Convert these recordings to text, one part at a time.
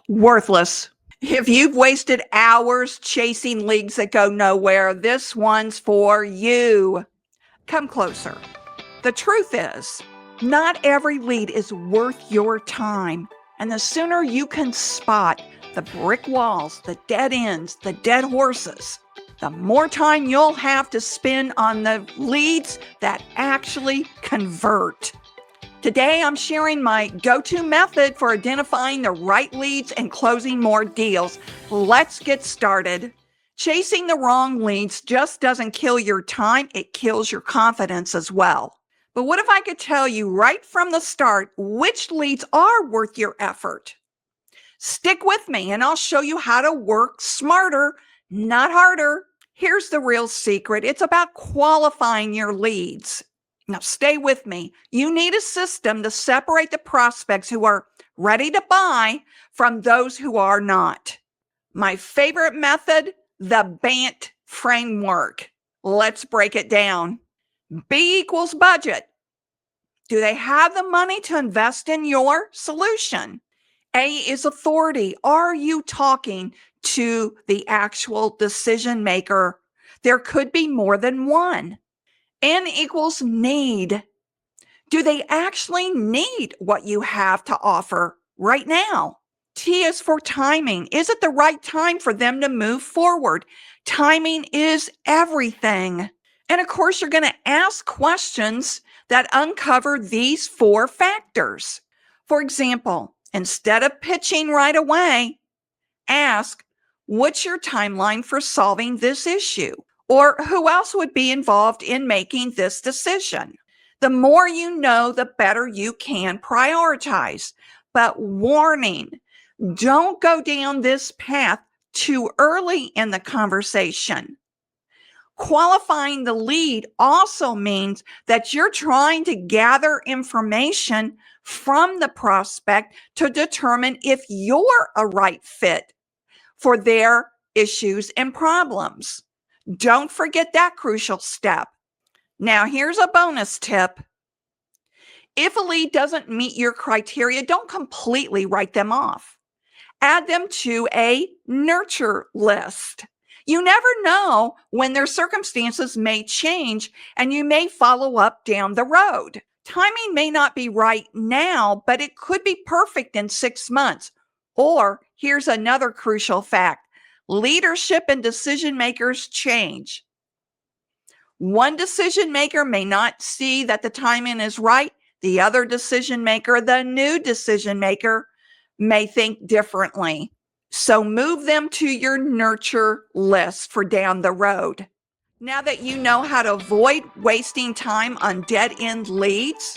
Worthless. If you've wasted hours chasing leads that go nowhere, this one's for you. Come closer. The truth is, not every lead is worth your time. And the sooner you can spot the brick walls, the dead ends, the dead horses, the more time you'll have to spend on the leads that actually convert. Today, I'm sharing my go-to method for identifying the right leads and closing more deals. Let's get started. Chasing the wrong leads just doesn't kill your time, it kills your confidence as well. But what if I could tell you right from the start which leads are worth your effort? Stick with me and I'll show you how to work smarter, not harder. Here's the real secret. It's about qualifying your leads. Now, stay with me. You need a system to separate the prospects who are ready to buy from those who are not. My favorite method, the BANT framework. Let's break it down. B equals budget. Do they have the money to invest in your solution? A is authority. Are you talking to the actual decision maker? There could be more than one. N equals need. Do they actually need what you have to offer right now? T is for timing. Is it the right time for them to move forward? Timing is everything. And of course, you're going to ask questions that uncover these 4 factors. For example, instead of pitching right away, ask, what's your timeline for solving this issue? Or who else would be involved in making this decision? The more you know, the better you can prioritize. But warning, don't go down this path too early in the conversation. Qualifying the lead also means that you're trying to gather information from the prospect to determine if you're a right fit for their issues and problems. Don't forget that crucial step. Now, here's a bonus tip. If a lead doesn't meet your criteria, don't completely write them off. Add them to a nurture list. You never know when their circumstances may change and you may follow up down the road. Timing may not be right now, but it could be perfect in 6 months. Or here's another crucial fact. Leadership and decision makers change. One decision maker may not see that the timing is right. The other decision maker, the new decision maker, may think differently. So move them to your nurture list for down the road. Now that you know how to avoid wasting time on dead-end leads,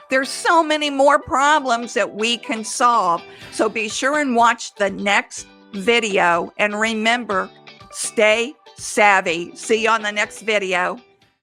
there's so many more problems that we can solve. So be sure and watch the next video. And remember, stay savvy. See you on the next video.